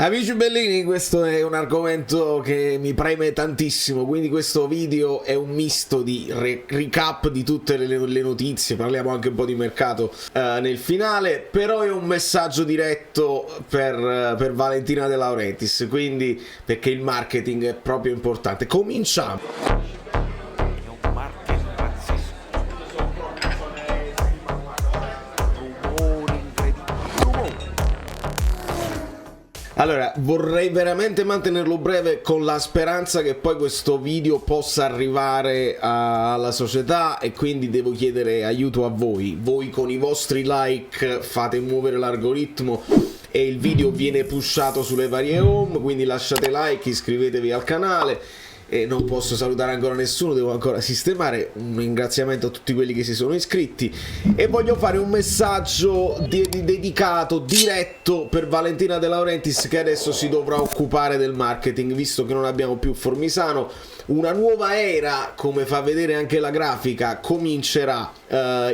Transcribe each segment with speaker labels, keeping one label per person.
Speaker 1: Amici bellini, questo è un argomento che mi preme tantissimo, quindi questo video è un misto di recap di tutte le notizie, parliamo anche un po' di mercato nel finale, però è un messaggio diretto per Valentina De Laurentiis, quindi perché il marketing è proprio importante. Cominciamo! Allora, vorrei veramente mantenerlo breve con la speranza che poi questo video possa arrivare alla società e quindi devo chiedere aiuto a voi. Voi con i vostri like fate muovere l'algoritmo e il video viene pushato sulle varie home, quindi lasciate like, iscrivetevi al canale. E non posso salutare ancora nessuno, devo ancora sistemare. Un ringraziamento a tutti quelli che si sono iscritti e voglio fare un messaggio dedicato, diretto per Valentina De Laurentiis, che adesso si dovrà occupare del marketing, visto che non abbiamo più Formisano. Una nuova era, come fa vedere anche la grafica, comincerà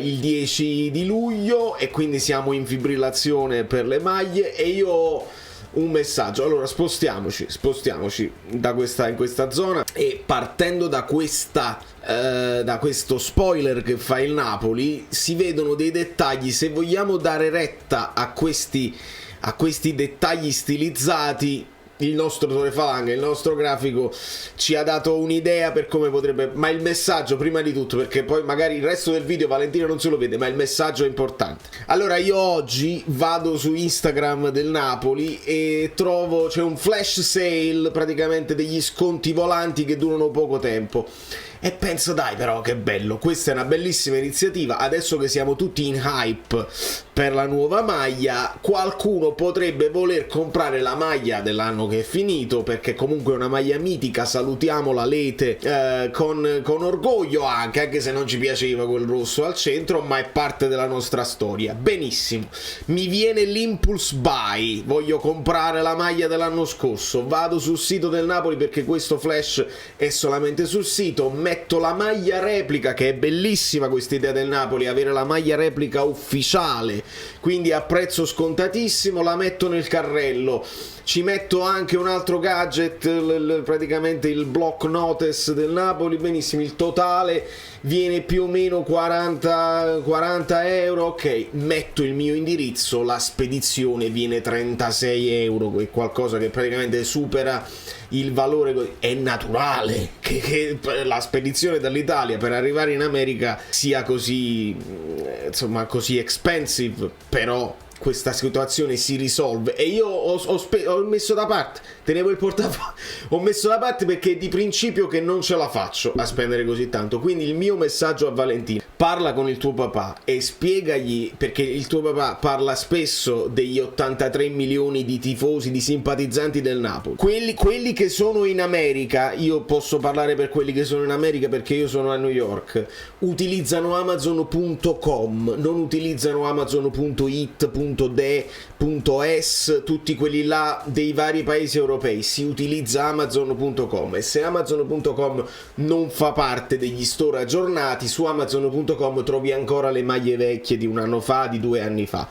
Speaker 1: il 10 di luglio e quindi siamo in fibrillazione per le maglie e io ho un messaggio. Allora spostiamoci in questa zona e partendo da questo spoiler che fa il Napoli si vedono dei dettagli. Se vogliamo dare retta a questi dettagli stilizzati, il nostro Tore Falanga, il nostro grafico ci ha dato un'idea per come potrebbe, ma il messaggio prima di tutto, perché poi magari il resto del video Valentina non se lo vede, ma il messaggio è importante. Allora io oggi vado su Instagram del Napoli e trovo, c'è un flash sale, praticamente degli sconti volanti che durano poco tempo. E penso, dai, però che bello, questa è una bellissima iniziativa. Adesso che siamo tutti in hype per la nuova maglia, qualcuno potrebbe voler comprare la maglia dell'anno che è finito, perché comunque è una maglia mitica, salutiamo la Lete con orgoglio, anche se non ci piaceva quel rosso al centro, ma è parte della nostra storia. Benissimo, mi viene l'impulse buy, voglio comprare la maglia dell'anno scorso, vado sul sito del Napoli perché questo flash è solamente sul sito, metto la maglia replica, che è bellissima questa idea del Napoli, avere la maglia replica ufficiale, quindi a prezzo scontatissimo, la metto nel carrello, ci metto anche un altro gadget, praticamente il block notice del Napoli, benissimo, il totale viene più o meno 40 euro, ok, metto il mio indirizzo, la spedizione viene 36 euro, è qualcosa che praticamente supera il valore. È naturale che la spedizione dall'Italia per arrivare in America sia così, insomma, così expensive, però questa situazione si risolve e io ho messo da parte, tenevo il portafoglio, ho messo da parte perché di principio che non ce la faccio a spendere così tanto. Quindi il mio messaggio a Valentina: parla con il tuo papà e spiegagli, perché il tuo papà parla spesso degli 83 milioni di tifosi, di simpatizzanti del Napoli, quelli che sono in America. Io posso parlare per quelli che sono in America perché io sono a New York, utilizzano Amazon.com, non utilizzano Amazon.it, .de.es, tutti quelli là dei vari paesi europei, si utilizza Amazon.com, e se Amazon.com non fa parte degli store aggiornati, su Amazon.com trovi ancora le maglie vecchie di un anno fa, di 2 anni fa.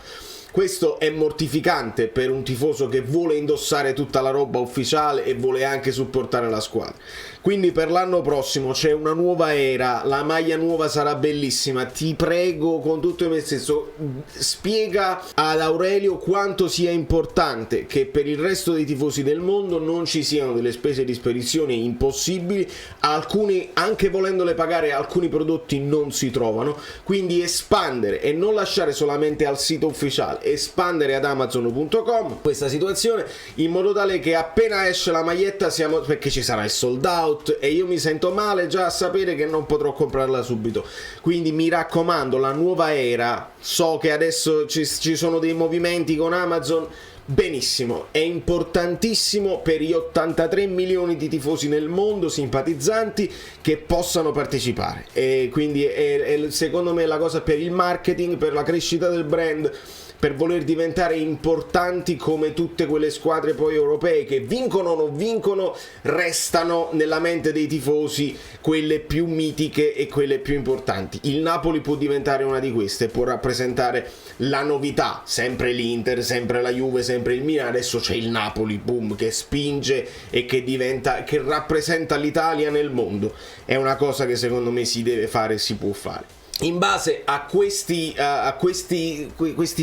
Speaker 1: Questo è mortificante per un tifoso che vuole indossare tutta la roba ufficiale e vuole anche supportare la squadra. Quindi per l'anno prossimo c'è una nuova era, la maglia nuova sarà bellissima. Ti prego con tutto me stesso, spiega ad Aurelio quanto sia importante che per il resto dei tifosi del mondo non ci siano delle spese di spedizione impossibili, alcuni, anche volendole pagare, alcuni prodotti non si trovano, quindi espandere e non lasciare solamente al sito ufficiale, espandere ad Amazon.com questa situazione in modo tale che appena esce la maglietta perché ci sarà il sold out e io mi sento male già a sapere che non potrò comprarla subito. Quindi mi raccomando, la nuova era, so che adesso ci sono dei movimenti con Amazon, benissimo, è importantissimo per gli 83 milioni di tifosi nel mondo, simpatizzanti, che possano partecipare, e quindi è secondo me la cosa per il marketing, per la crescita del brand, per voler diventare importanti come tutte quelle squadre poi europee che vincono o non vincono, restano nella mente dei tifosi quelle più mitiche e quelle più importanti. Il Napoli può diventare una di queste, può rappresentare la novità, sempre l'Inter, sempre la Juve, sempre il Milan, adesso c'è il Napoli, boom, che spinge e che diventa, che rappresenta l'Italia nel mondo. È una cosa che secondo me si deve fare e si può fare. In base a questi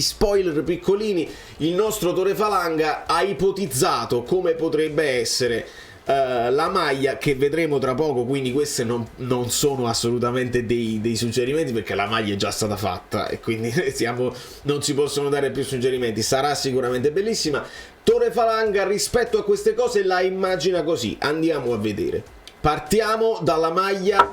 Speaker 1: spoiler piccolini, il nostro Tore Falanga ha ipotizzato come potrebbe essere la maglia, che vedremo tra poco, quindi queste non sono assolutamente dei suggerimenti, perché la maglia è già stata fatta e quindi non si possono dare più suggerimenti. Sarà sicuramente bellissima. Tore Falanga rispetto a queste cose la immagina così, andiamo a vedere. Partiamo dalla maglia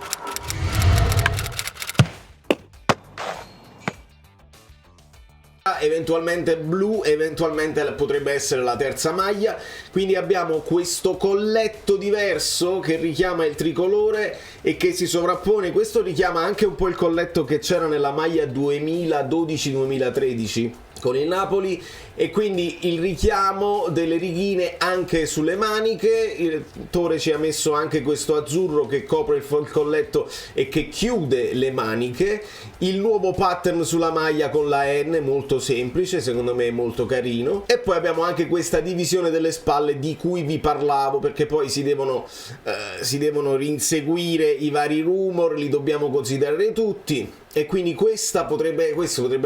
Speaker 1: eventualmente blu, eventualmente potrebbe essere la terza maglia. Quindi abbiamo questo colletto diverso che richiama il tricolore e che si sovrappone. Questo richiama anche un po' il colletto che c'era nella maglia 2012-2013 con il Napoli, e quindi il richiamo delle righine anche sulle maniche. Il Tore ci ha messo anche questo azzurro che copre il colletto e che chiude le maniche. Il nuovo pattern sulla maglia con la N, molto semplice, secondo me è molto carino. E poi abbiamo anche questa divisione delle spalle di cui vi parlavo, perché poi si devono rinseguire i vari rumor, li dobbiamo considerare tutti. E quindi questo potrebbe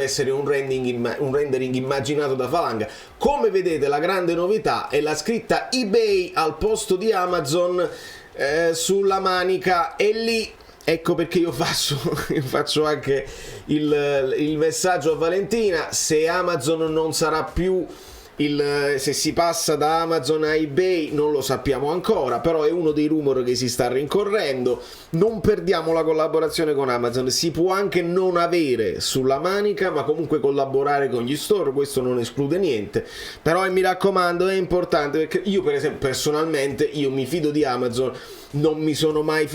Speaker 1: essere un rendering immaginato da Falanga. Come vedete, la grande novità è la scritta eBay al posto di Amazon sulla manica, e lì ecco perché io faccio anche il messaggio a Valentina: se Amazon non sarà più se si passa da Amazon a eBay non lo sappiamo ancora, però è uno dei rumor che si sta rincorrendo. Non perdiamo la collaborazione con Amazon, si può anche non avere sulla manica ma comunque collaborare con gli store, questo non esclude niente. Però mi raccomando, è importante, perché io per esempio personalmente io mi fido di Amazon, non mi sono mai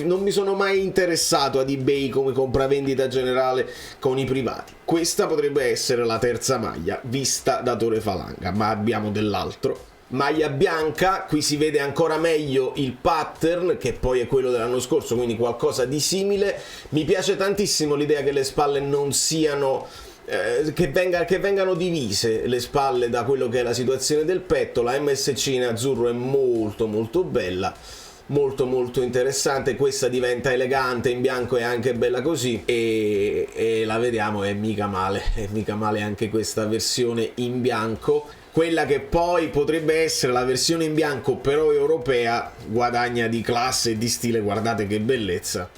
Speaker 1: interessato ad eBay come compravendita generale con i privati. Questa potrebbe essere la terza maglia vista da Tore Falanga, ma abbiamo dell'altro. Maglia bianca, qui si vede ancora meglio il pattern, che poi è quello dell'anno scorso, quindi qualcosa di simile. Mi piace tantissimo l'idea che le spalle non siano che vengano divise le spalle da quello che è la situazione del petto. La MSC in azzurro è molto molto bella, molto molto interessante. Questa diventa elegante in bianco e anche bella così, e la vediamo, è mica male anche questa versione in bianco. Quella che poi potrebbe essere la versione in bianco però europea guadagna di classe e di stile, guardate che bellezza.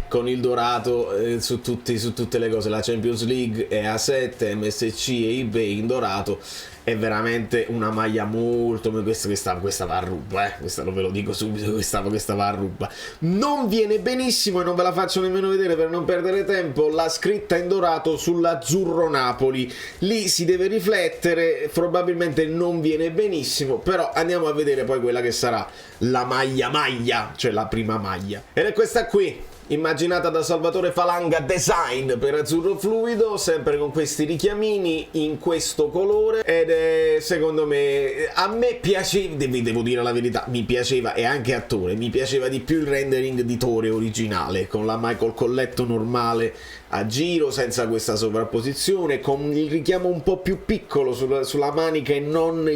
Speaker 1: Con il dorato su tutte le cose, la Champions League è A7, MSC e eBay in dorato. È veramente una maglia molto... Questa va a ruba, questa ve lo dico subito, questa va a ruba. Non viene benissimo, e non ve la faccio nemmeno vedere per non perdere tempo, la scritta in dorato sull'azzurro Napoli. Lì si deve riflettere, probabilmente non viene benissimo, però andiamo a vedere poi quella che sarà la maglia, cioè la prima maglia. Ed è questa qui, immaginata da Salvatore Falanga Design per azzurro fluido, sempre con questi richiamini in questo colore, ed è, secondo me, a me piace, devo dire la verità, mi piaceva, e anche a Tore mi piaceva di più il rendering di Tore originale, con col colletto normale a giro, senza questa sovrapposizione, con il richiamo un po' più piccolo sulla manica e non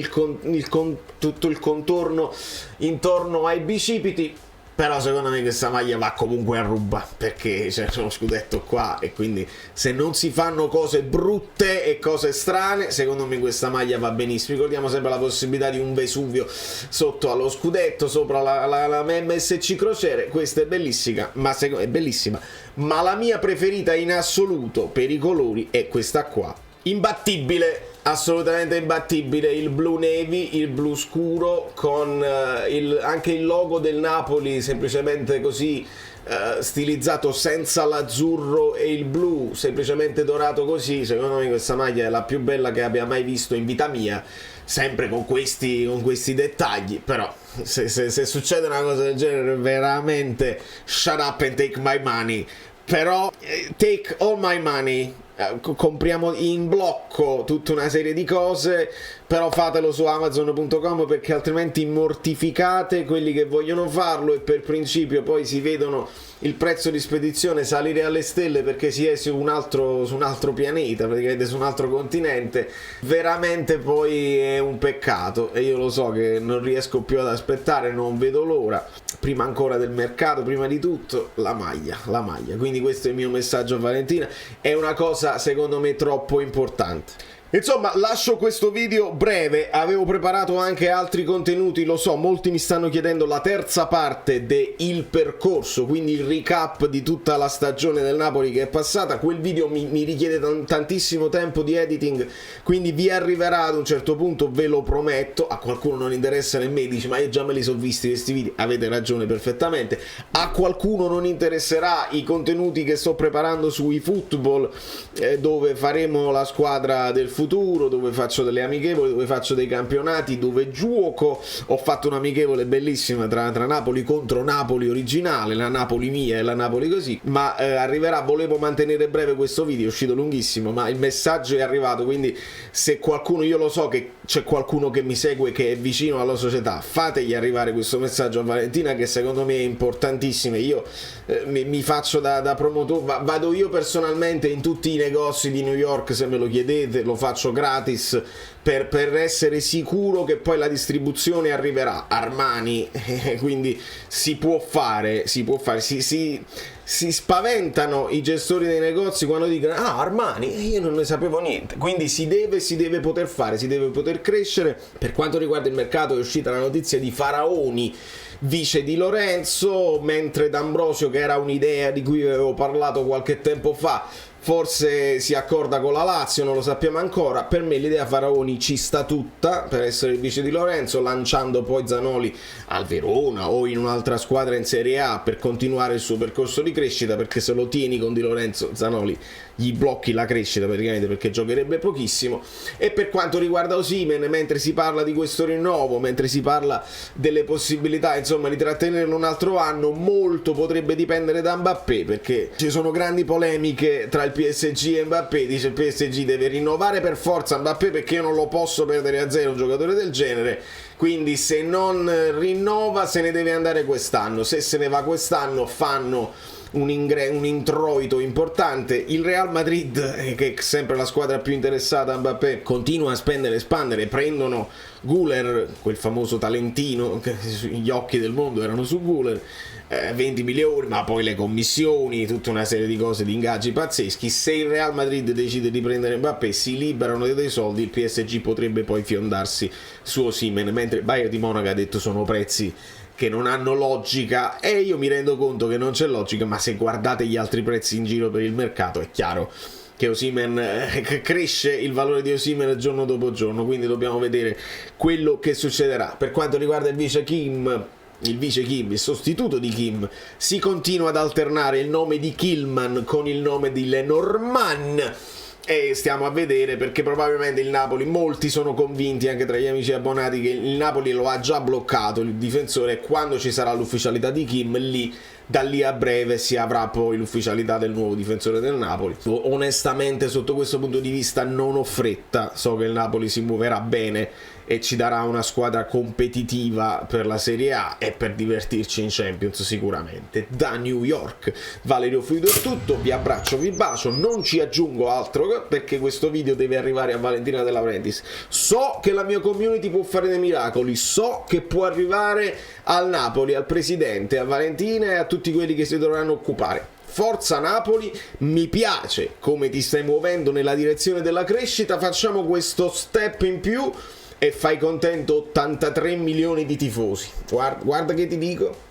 Speaker 1: tutto il contorno intorno ai bicipiti. Però secondo me questa maglia va comunque a ruba, perché c'è uno scudetto qua, e quindi se non si fanno cose brutte e cose strane, secondo me questa maglia va benissimo. Ricordiamo sempre la possibilità di un Vesuvio sotto allo scudetto, sopra la MSC crociere. Questa è bellissima, ma la mia preferita in assoluto per i colori è questa qua. Imbattibile, assolutamente imbattibile, il blu navy, il blu scuro, con anche il logo del Napoli semplicemente così stilizzato, senza l'azzurro e il blu, semplicemente dorato così. Secondo me questa maglia è la più bella che abbia mai visto in vita mia, sempre con questi dettagli. Però se succede una cosa del genere, veramente shut up and take my money. Però take all my money compriamo in blocco tutta una serie di cose, però fatelo su Amazon.com, perché altrimenti mortificate quelli che vogliono farlo e per principio poi si vedono il prezzo di spedizione salire alle stelle perché si è su un altro pianeta, praticamente su un altro continente. Veramente poi è un peccato, e io lo so che non riesco più ad aspettare, non vedo l'ora. Prima ancora del mercato, prima di tutto la maglia. Quindi questo è il mio messaggio a Valentina, è una cosa secondo me troppo importante. Insomma, lascio questo video breve, avevo preparato anche altri contenuti, lo so, molti mi stanno chiedendo la terza parte del percorso, quindi il recap di tutta la stagione del Napoli che è passata. Quel video mi richiede tantissimo tempo di editing, quindi vi arriverà ad un certo punto, ve lo prometto. A qualcuno non interessa nemmeno, dice ma io già me li so visti questi video, avete ragione perfettamente. A qualcuno non interesserà i contenuti che sto preparando sui football, dove faremo la squadra del futuro, dove faccio delle amichevoli, dove faccio dei campionati, dove gioco. Ho fatto un'amichevole bellissima tra Napoli contro Napoli originale, la Napoli mia e la Napoli così, ma arriverà. Volevo mantenere breve questo video, è uscito lunghissimo, ma il messaggio è arrivato, quindi se qualcuno, io lo so che c'è qualcuno che mi segue che è vicino alla società, fategli arrivare questo messaggio a Valentina, che secondo me è importantissimo. Io mi faccio da promotore, vado io personalmente in tutti i negozi di New York, se me lo chiedete lo faccio gratis, per essere sicuro che poi la distribuzione arriverà. Armani, quindi si può fare, si spaventano i gestori dei negozi quando dicono Armani, io non ne sapevo niente. Quindi si deve poter fare, si deve poter crescere. Per quanto riguarda il mercato è uscita la notizia di Faraoni, vice di Lorenzo, mentre D'Ambrosio, che era un'idea di cui avevo parlato qualche tempo fa, forse si accorda con la Lazio, non lo sappiamo ancora. Per me l'idea Faraoni ci sta tutta per essere il vice di Lorenzo, lanciando poi Zanoli al Verona o in un'altra squadra in Serie A per continuare il suo percorso di crescita, perché se lo tieni con Di Lorenzo, Zanoli gli blocchi la crescita praticamente, perché giocherebbe pochissimo. E per quanto riguarda Osimhen, mentre si parla di questo rinnovo, mentre si parla delle possibilità insomma di trattenerlo un altro anno, molto potrebbe dipendere da Mbappé, perché ci sono grandi polemiche tra il PSG e Mbappé. Dice il PSG deve rinnovare per forza Mbappé perché io non lo posso perdere a zero un giocatore del genere, quindi se non rinnova se ne deve andare quest'anno. Se se ne va quest'anno fanno un introito importante. Il Real Madrid, che è sempre la squadra più interessata a Mbappé, continua a spendere e espandere. Prendono Güler, quel famoso talentino che gli occhi del mondo erano su Güler, 20 milioni, ma poi le commissioni, tutta una serie di cose, di ingaggi pazzeschi. Se il Real Madrid decide di prendere Mbappé, si liberano dei soldi, il PSG potrebbe poi fiondarsi su Osimhen, mentre Bayern di Monaco ha detto sono prezzi che non hanno logica, e io mi rendo conto che non c'è logica, ma se guardate gli altri prezzi in giro per il mercato è chiaro che Osimhen cresce, il valore di Osimhen giorno dopo giorno, quindi dobbiamo vedere quello che succederà. Per quanto riguarda il vice Kim, il sostituto di Kim, si continua ad alternare il nome di Kilman con il nome di Lenormand, e stiamo a vedere, perché probabilmente il Napoli, molti sono convinti anche tra gli amici abbonati che il Napoli lo ha già bloccato il difensore, e quando ci sarà l'ufficialità di Kim, da lì a breve si avrà poi l'ufficialità del nuovo difensore del Napoli. Onestamente sotto questo punto di vista non ho fretta, so che il Napoli si muoverà bene e ci darà una squadra competitiva per la Serie A e per divertirci in Champions sicuramente. Da New York, Valerio Fluido è tutto, vi abbraccio, vi bacio, non ci aggiungo altro perché questo video deve arrivare a Valentina De Laurentiis. So che la mia community può fare dei miracoli, so che può arrivare al Napoli, al presidente, a Valentina e a tutti quelli che si dovranno occupare. Forza Napoli, mi piace come ti stai muovendo nella direzione della crescita, facciamo questo step in più e fai contento 83 milioni di tifosi. Guarda che ti dico.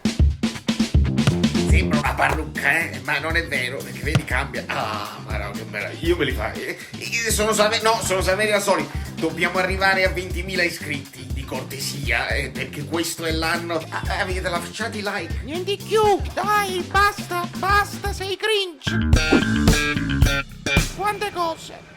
Speaker 2: Sembra una parrucca, ma non è vero, perché vedi cambia. Ah, ma no, che meraviglia, io me li fai. Sono Saveri da soli. Dobbiamo arrivare a 20.000 iscritti, di cortesia, perché questo è l'anno. Avete lasciato i like?
Speaker 3: Niente più, dai, basta, sei cringe. Quante cose.